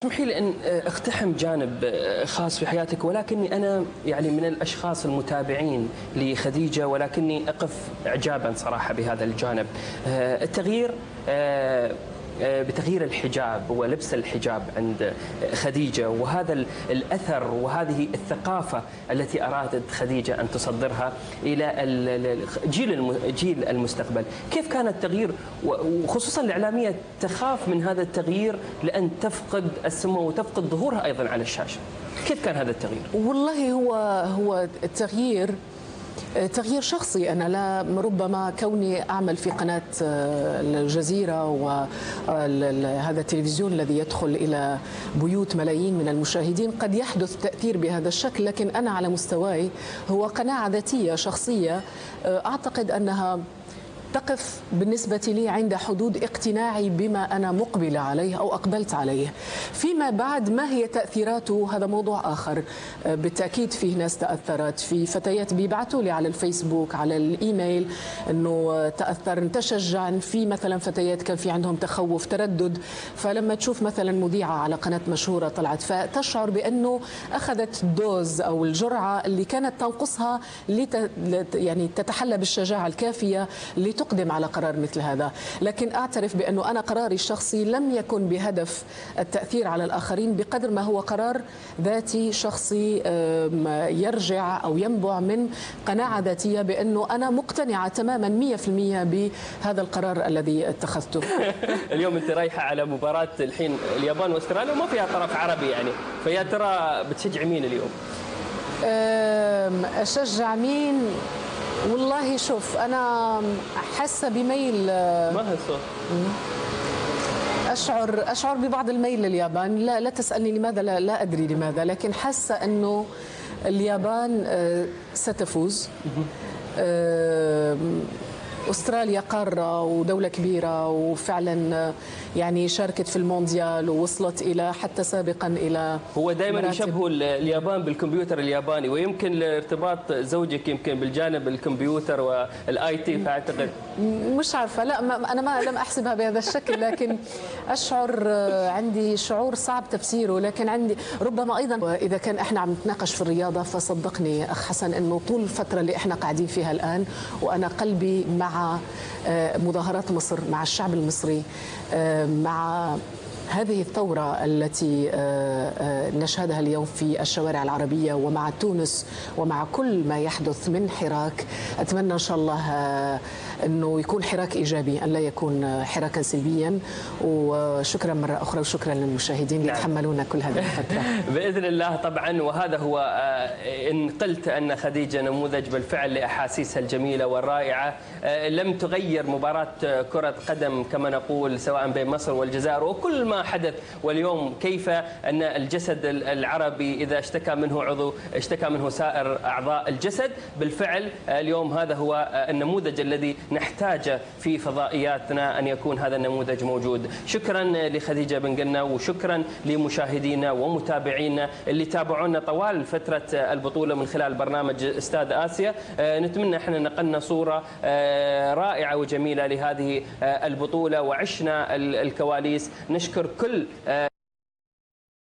اسمحي لي أن أقتحم جانب خاص في حياتك، ولكني أنا يعني من الأشخاص المتابعين لخديجة، ولكني أقف إعجابا صراحة بهذا الجانب. التغيير بتغيير الحجاب ولبس الحجاب عند خديجة، وهذا الأثر وهذه الثقافة التي أرادت خديجة أن تصدرها إلى جيل المستقبل. كيف كان التغيير، وخصوصا الإعلامية تخاف من هذا التغيير لأن تفقد السمو وتفقد ظهورها أيضا على الشاشة؟ كيف كان هذا التغيير؟ والله هو التغيير تغيير شخصي. أنا لا ربما كوني أعمل في قناة الجزيرة وهذا التلفزيون الذي يدخل إلى بيوت ملايين من المشاهدين قد يحدث تأثير بهذا الشكل، لكن أنا على مستواي هو قناعة ذاتية شخصية أعتقد أنها تقف بالنسبة لي عند حدود اقتناعي بما أنا مقبلة عليه أو أقبلت عليه. فيما بعد ما هي تأثيراته هذا موضوع آخر. بالتأكيد فيه ناس تأثرت، في فتيات بيبعثوا لي على الفيسبوك على الإيميل أنه تأثر تشجع، في مثلا فتيات كان في عندهم تخوف تردد، فلما تشوف مثلا مذيعة على قناة مشهورة طلعت فتشعر بأنه أخذت دوز أو الجرعة اللي كانت تنقصها يعني تتحلى بالشجاعة الكافية تقدم على قرار مثل هذا. لكن أعترف بأنه أنا قراري الشخصي لم يكن بهدف التأثير على الآخرين بقدر ما هو قرار ذاتي شخصي يرجع أو ينبع من قناعة ذاتية بأنه أنا مقتنعة تماما 100% بهذا القرار الذي اتخذته. اليوم أنت رايحة على مباراة الحين اليابان واستراليا وما فيها طرف عربي يعني، فيا ترى بتشجع مين اليوم؟ أشجع مين؟ والله شوف أنا حاسة بميل، ما هالصوت أشعر ببعض الميل لليابان. لا تسألني لماذا، لا أدري لماذا، لكن حاسة أنه اليابان ستفوز. أستراليا قارة ودولة كبيرة وفعلا يعني شاركت في المونديال ووصلت إلى حتى سابقا إلى هو دائما يشبهوا اليابان بالكمبيوتر الياباني، ويمكن ارتباط زوجك يمكن بالجانب الكمبيوتر والاي تي، فاعتقد مش عارفة. لا أنا لم أحسبها بهذا الشكل، لكن أشعر عندي شعور صعب تفسيره. لكن عندي ربما أيضا إذا كان إحنا عم نتناقش في الرياضة، فصدقني أخ حسن أنه طول الفترة اللي إحنا قاعدين فيها الآن وأنا قلبي مع مظاهرات مصر، مع الشعب المصري، مع هذه الثورة التي نشهدها اليوم في الشوارع العربية، ومع تونس، ومع كل ما يحدث من حراك. أتمنى إن شاء الله أنه يكون حراك إيجابي، أن لا يكون حراكا سلبيا. وشكرا مرة أخرى، وشكرا للمشاهدين اللي يتحملونا كل هذه الفترة. بإذن الله طبعا. وهذا هو إن قلت أن خديجة نموذج بالفعل لأحاسيسها الجميلة والرائعة. لم تغير مباراة كرة قدم كما نقول سواء بين مصر والجزائر وكل ما حدث. واليوم كيف أن الجسد العربي إذا اشتكى منه عضو اشتكى منه سائر أعضاء الجسد. بالفعل اليوم هذا هو النموذج الذي نحتاجه في فضائياتنا، أن يكون هذا النموذج موجود. شكرا لخديجة بن قنا، وشكرا لمشاهدينا ومتابعينا اللي تابعونا طوال فترة البطولة من خلال برنامج استاد آسيا. نتمنى احنا نقلنا صورة رائعة وجميلة لهذه البطولة وعشنا الكواليس. نشكر كل